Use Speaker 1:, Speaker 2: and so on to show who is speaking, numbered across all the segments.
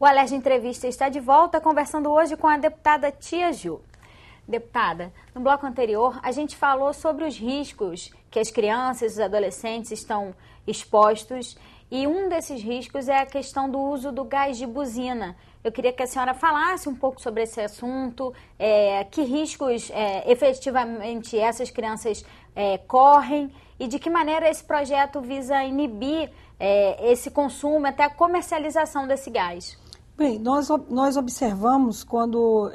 Speaker 1: Alerj Entrevista está de volta, conversando hoje com a deputada Tia Ju. Deputada, no bloco anterior, a gente falou sobre os riscos que as crianças e os adolescentes estão expostos, e um desses riscos é a questão do uso do gás de buzina. Eu queria que a senhora falasse um pouco sobre esse assunto, que riscos efetivamente essas crianças correm e de que maneira esse projeto visa inibir esse consumo, até a comercialização desse gás.
Speaker 2: Bem, nós observamos quando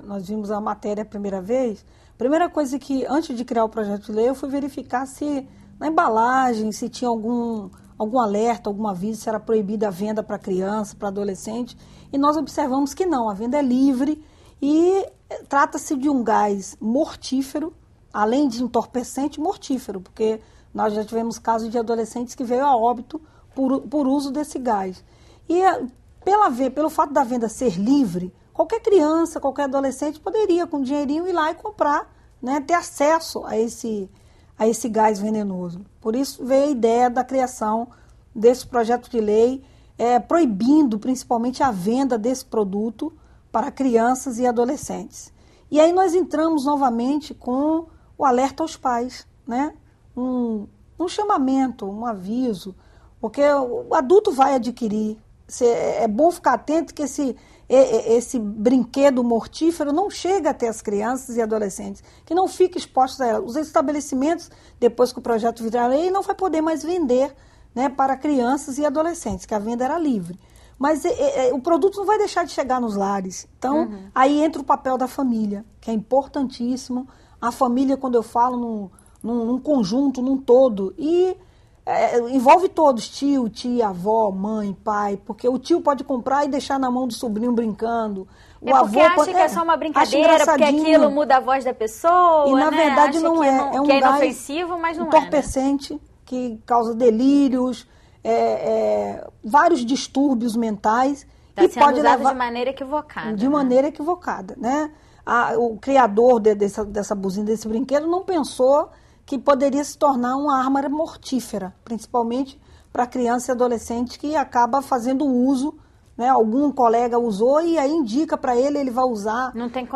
Speaker 2: nós vimos a matéria a primeira vez, a primeira coisa que, antes de criar o projeto de lei, eu fui verificar se na embalagem, se tinha algum alerta, algum aviso, se era proibida a venda para criança, para adolescente, e nós observamos que não, a venda é livre e trata-se de um gás mortífero, além de entorpecente, mortífero, porque nós já tivemos casos de adolescentes que veio a óbito por uso desse gás. E pelo fato da venda ser livre, qualquer criança, qualquer adolescente poderia, com dinheirinho, ir lá e comprar, né, ter acesso a esse gás venenoso. Por isso veio a ideia da criação desse projeto de lei, proibindo principalmente a venda desse produto para crianças e adolescentes. E aí nós entramos novamente com o alerta aos pais, né? Um chamamento, um aviso, porque o adulto vai adquirir. É bom ficar atento que esse brinquedo mortífero não chega até as crianças e adolescentes, que não fique expostos a ela. Os estabelecimentos, depois que o projeto virar lei, não vai poder mais vender, né, para crianças e adolescentes, que a venda era livre. Mas o produto não vai deixar de chegar nos lares. Então, aí entra o papel da família, que é importantíssimo. A família, quando eu falo num conjunto, num todo, e envolve todos, tio, tia, avó, mãe, pai, porque o tio pode comprar e deixar na mão do sobrinho brincando. O avô
Speaker 1: porque acha que é só uma brincadeira, porque aquilo muda a voz da pessoa,
Speaker 2: e na verdade não é.
Speaker 1: É um gás inofensivo, mas não
Speaker 2: entorpecente, né? Que causa delírios, vários distúrbios mentais.
Speaker 1: Está sendo pode usado levar de maneira equivocada.
Speaker 2: De maneira equivocada, né? O criador dessa buzina, desse brinquedo, não pensou que poderia se tornar uma arma mortífera, principalmente para criança e adolescente que acaba fazendo uso, né? Algum colega usou e aí indica para ele vai usar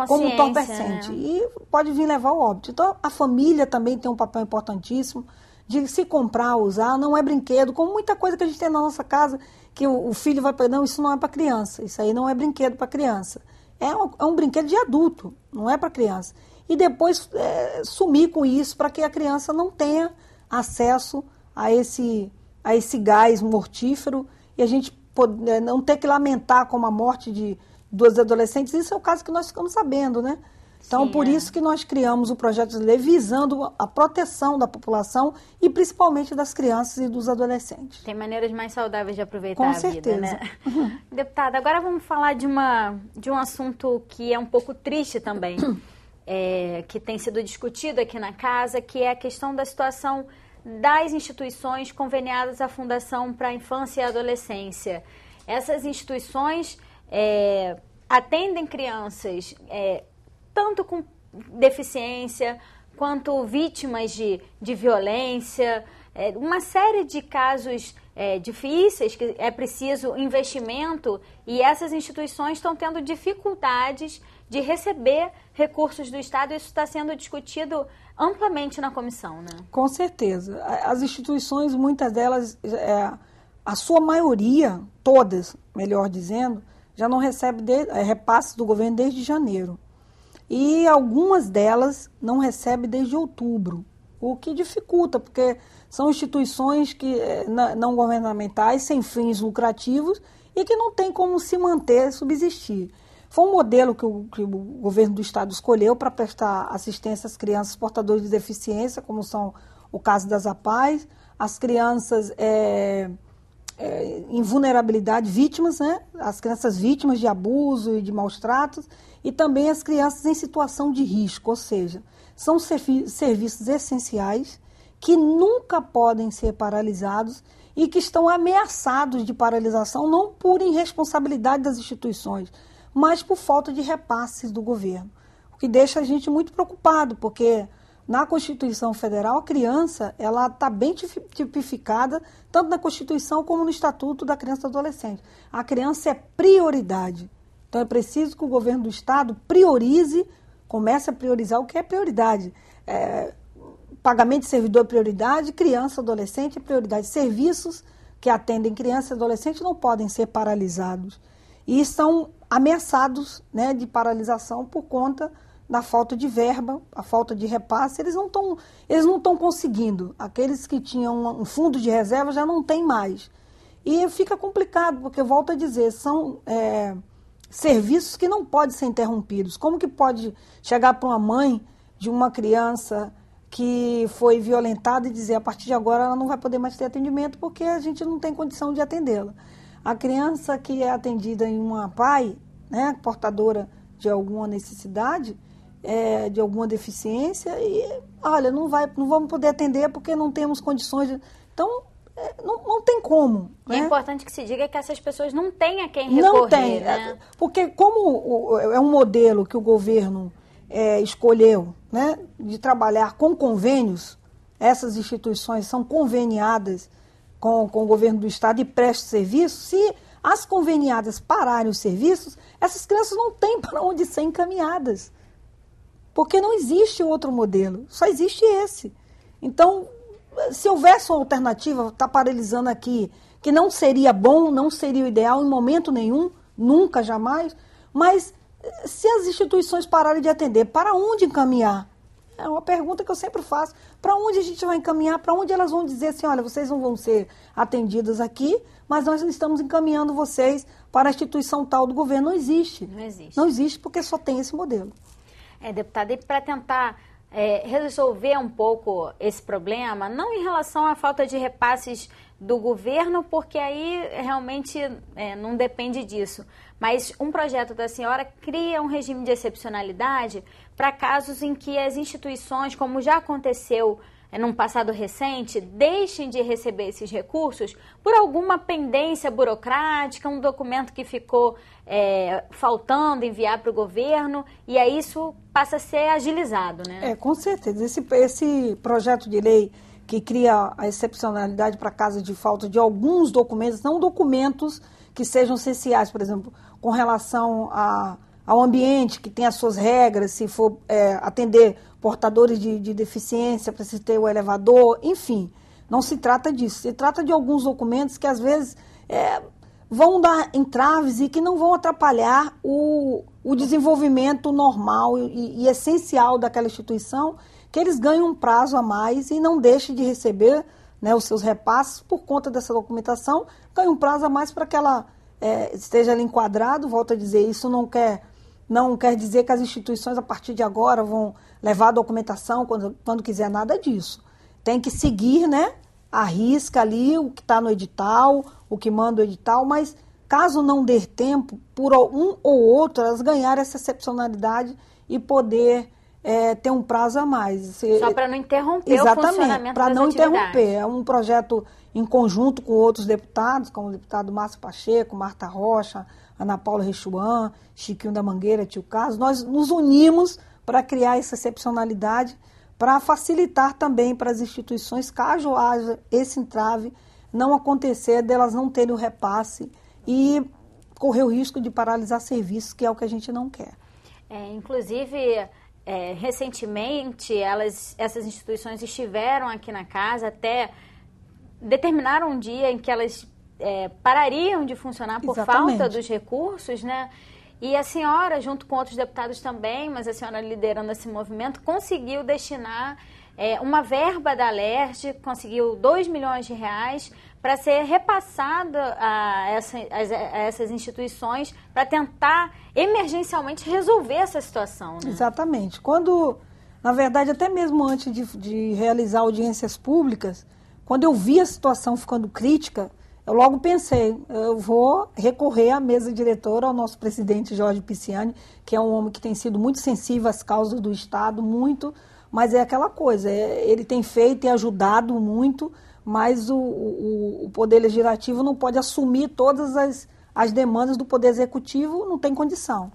Speaker 2: como entorpecente, né? E pode vir levar ao óbito. Então, a família também tem um papel importantíssimo de se comprar, usar, não é brinquedo, como muita coisa que a gente tem na nossa casa, que o filho vai não, isso não é para criança, isso aí não é brinquedo para criança. É um brinquedo de adulto, não é para criança. E depois sumir com isso para que a criança não tenha acesso a esse gás mortífero e a gente não ter que lamentar como a morte de 2 adolescentes. Isso é o caso que nós ficamos sabendo, né? Então, por isso que nós criamos o projeto de lei visando a proteção da população e principalmente das crianças e dos adolescentes.
Speaker 1: Tem maneiras mais saudáveis de aproveitar a vida, né?
Speaker 2: Certeza.
Speaker 1: Deputada, agora vamos falar de um assunto que é um pouco triste também, que tem sido discutido aqui na casa, que é a questão da situação das instituições conveniadas à Fundação para a Infância e Adolescência. Essas instituições atendem crianças tanto com deficiência, quanto vítimas de violência, uma série de casos difíceis, que é preciso investimento, e essas instituições estão tendo dificuldades de receber recursos do Estado, e isso está sendo discutido amplamente na comissão, né?
Speaker 2: Com certeza. As instituições, muitas delas, a sua maioria, todas, melhor dizendo, já não recebe repasses do governo desde janeiro. E algumas delas não recebem desde outubro, o que dificulta, porque são instituições não governamentais, sem fins lucrativos e que não tem como se manter, subsistir. Foi um modelo que o governo do Estado escolheu para prestar assistência às crianças portadoras de deficiência, como são o caso das APAES, as crianças em vulnerabilidade, vítimas, né? As crianças vítimas de abuso e de maus tratos, e também as crianças em situação de risco, ou seja, são serviços essenciais que nunca podem ser paralisados e que estão ameaçados de paralisação não por irresponsabilidade das instituições, mas por falta de repasses do governo, o que deixa a gente muito preocupado, porque Na Constituição Federal, a criança ela está bem tipificada, tanto na Constituição como no Estatuto da Criança e do Adolescente. A criança é prioridade. Então, é preciso que o governo do Estado priorize, comece a priorizar o que é prioridade. Pagamento de servidor é prioridade, criança e adolescente é prioridade. Serviços que atendem criança e adolescente não podem ser paralisados. E são ameaçados, né, de paralisação por conta da falta de verba, a falta de repasse. Eles não estão conseguindo. Aqueles que tinham um fundo de reserva já não tem mais. E fica complicado, porque, volto a dizer, são serviços que não podem ser interrompidos. Como que pode chegar para uma mãe de uma criança que foi violentada e dizer, a partir de agora ela não vai poder mais ter atendimento porque a gente não tem condição de atendê-la? A criança que é atendida em uma PAI, né, portadora de alguma necessidade, de alguma deficiência, e olha, não vamos poder atender porque não temos condições de... Então, não tem como.
Speaker 1: E, né? É importante que se diga que essas pessoas não têm a quem recorrer.
Speaker 2: Não tem,
Speaker 1: né?
Speaker 2: Porque como é um modelo que o governo escolheu, né, de trabalhar com convênios, essas instituições são conveniadas com o governo do Estado e prestam serviço. Se as conveniadas pararem os serviços, essas crianças não têm para onde ser encaminhadas. Porque não existe outro modelo, só existe esse. Então, se houvesse uma alternativa, está paralisando aqui, que não seria bom, não seria o ideal em momento nenhum, nunca, jamais, mas se as instituições pararem de atender, para onde encaminhar? É uma pergunta que eu sempre faço. Para onde a gente vai encaminhar? Para onde elas vão dizer assim, olha, vocês não vão ser atendidas aqui, mas nós estamos encaminhando vocês para a instituição tal do governo? Não existe.
Speaker 1: Não existe.
Speaker 2: Não existe porque só tem esse modelo.
Speaker 1: Deputada, e para tentar resolver um pouco esse problema, não em relação à falta de repasses do governo, porque aí realmente não depende disso, mas um projeto da senhora cria um regime de excepcionalidade para casos em que as instituições, como já aconteceu num passado recente, deixem de receber esses recursos por alguma pendência burocrática, um documento que ficou faltando enviar para o governo, e aí isso passa a ser agilizado, né? Com
Speaker 2: certeza. Esse projeto de lei que cria a excepcionalidade para casos de falta de alguns documentos, não documentos que sejam essenciais, por exemplo, com relação ao ambiente, que tem as suas regras, se for atender portadores de deficiência, para se ter o elevador, enfim, não se trata disso. Se trata de alguns documentos que, às vezes, vão dar entraves e que não vão atrapalhar o desenvolvimento normal e essencial daquela instituição, que eles ganhem um prazo a mais e não deixem de receber, né, os seus repasses por conta dessa documentação, ganhe um prazo a mais para que ela esteja ali enquadrado. Volto a dizer, isso não quer dizer que as instituições, a partir de agora, vão levar a documentação quando quiser, nada disso. Tem que seguir, né, à risca ali o que está no edital, o que manda o edital, mas caso não dê tempo, por um ou outro, elas ganharem essa excepcionalidade e poder ter um prazo a mais.
Speaker 1: Só para não interromper o funcionamento das atividades. Para não interromper. É um projeto em conjunto com outros deputados, como o deputado Márcio Pacheco, Marta Rocha, Ana Paula Rechuan, Chiquinho da Mangueira, Tio Carlos. Nós nos unimos para criar essa excepcionalidade, para facilitar também para as instituições, caso haja esse entrave, não acontecer delas não terem o repasse e correr o risco de paralisar serviços, que é o que a gente não quer. Inclusive, recentemente, essas instituições estiveram aqui na casa, até determinaram um dia em que elas parariam de funcionar por falta dos recursos, né? E a senhora, junto com outros deputados também, mas a senhora liderando esse movimento, conseguiu destinar uma verba da Alerj, conseguiu 2 milhões de reais para ser repassada a essas instituições para tentar emergencialmente resolver essa situação, né?
Speaker 2: Exatamente. Quando, na verdade, até mesmo antes de realizar audiências públicas, quando eu vi a situação ficando crítica, eu logo pensei, eu vou recorrer à mesa diretora, ao nosso presidente Jorge Pisciani, que é um homem que tem sido muito sensível às causas do Estado, muito, mas é aquela coisa, ele tem feito e ajudado muito, mas o Poder Legislativo não pode assumir todas as demandas do Poder Executivo, não tem condição.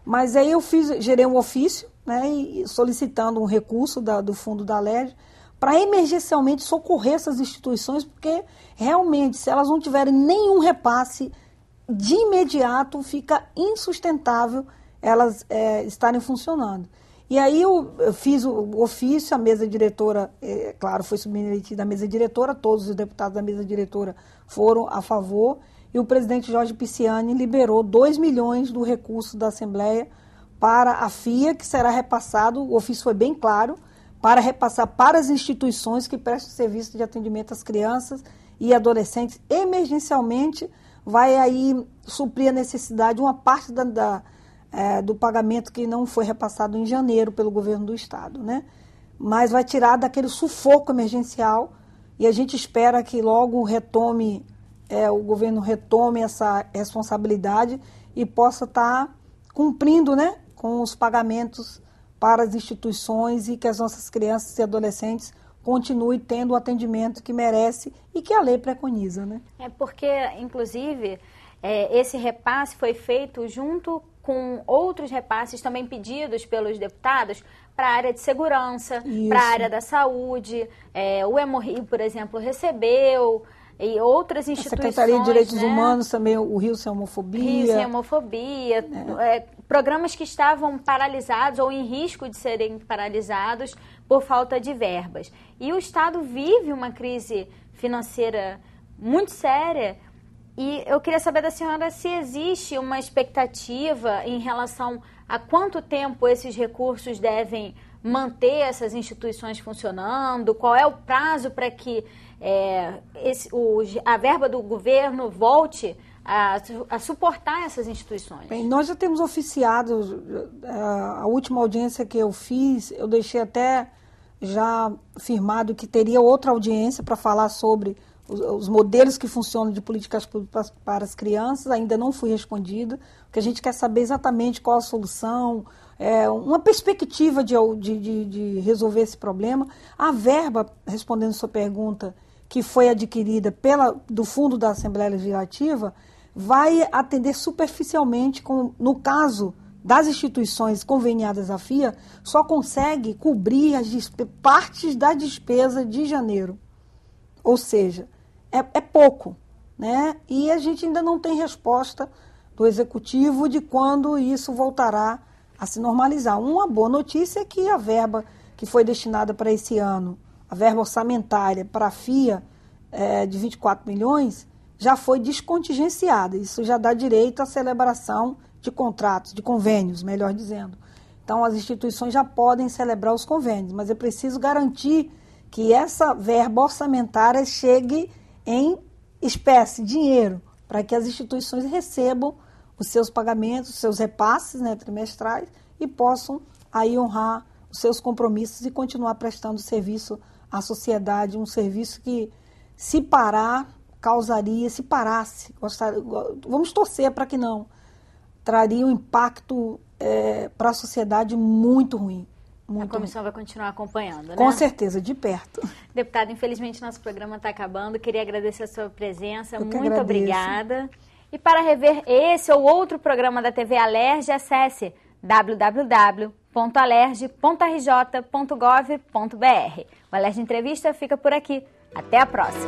Speaker 2: Mas aí eu gerei um ofício, né, e solicitando um recurso do fundo da Alerj para emergencialmente socorrer essas instituições, porque realmente, se elas não tiverem nenhum repasse, de imediato fica insustentável elas estarem funcionando. E aí eu fiz o ofício, a mesa diretora, claro, foi submetida à mesa diretora, todos os deputados da mesa diretora foram a favor, e o presidente Jorge Pisciani liberou 2 milhões do recurso da Assembleia para a FIA, que será repassado, o ofício foi bem claro, para repassar para as instituições que prestam serviço de atendimento às crianças e adolescentes. Emergencialmente, vai aí suprir a necessidade, uma parte do pagamento que não foi repassado em janeiro pelo governo do estado, né? Mas vai tirar daquele sufoco emergencial e a gente espera que logo o governo retome essa responsabilidade e possa estar cumprindo, né, com os pagamentos para as instituições e que as nossas crianças e adolescentes continuem tendo o atendimento que merece e que a lei preconiza, né?
Speaker 1: Porque, inclusive, esse repasse foi feito junto com outros repasses também pedidos pelos deputados para a área de segurança, para a área da saúde. O Hemorrio, por exemplo, recebeu, e outras instituições. A
Speaker 2: Secretaria de Direitos Humanos também, o Rio Sem Homofobia.
Speaker 1: Rio Sem Homofobia. Programas que estavam paralisados ou em risco de serem paralisados por falta de verbas. E o Estado vive uma crise financeira muito séria. E eu queria saber da senhora se existe uma expectativa em relação a quanto tempo esses recursos devem manter essas instituições funcionando, qual é o prazo para que a verba do governo volte a suportar essas instituições.
Speaker 2: Bem, nós já temos oficiado, a última audiência que eu fiz, eu deixei até já firmado que teria outra audiência para falar sobre os modelos que funcionam de políticas públicas para as crianças. Ainda não fui respondida, porque a gente quer saber exatamente qual a solução, uma perspectiva de resolver esse problema. A verba, respondendo a sua pergunta, que foi adquirida do fundo da Assembleia Legislativa, vai atender superficialmente, no caso das instituições conveniadas à FIA, só consegue cobrir as partes da despesa de janeiro. Ou seja, é pouco, né? E a gente ainda não tem resposta do Executivo de quando isso voltará a se normalizar. Uma boa notícia é que a verba que foi destinada para esse ano, a verba orçamentária para a FIA de 24 milhões, já foi descontingenciada. Isso já dá direito à celebração de contratos, de convênios, melhor dizendo. Então, as instituições já podem celebrar os convênios, mas é preciso garantir que essa verba orçamentária chegue em espécie, dinheiro, para que as instituições recebam os seus pagamentos, os seus repasses, né, trimestrais, e possam aí honrar os seus compromissos e continuar prestando serviço à sociedade, um serviço que, se parasse, vamos torcer para que não, traria um impacto para a sociedade muito ruim.
Speaker 1: A comissão vai continuar acompanhando, né?
Speaker 2: Com certeza, de perto.
Speaker 1: Deputada, infelizmente nosso programa está acabando. Queria agradecer a sua presença. Muito obrigada. E para rever esse ou outro programa da TV Alerj, acesse www.alerj.rj.gov.br. O Alerj Entrevista fica por aqui. Até a próxima.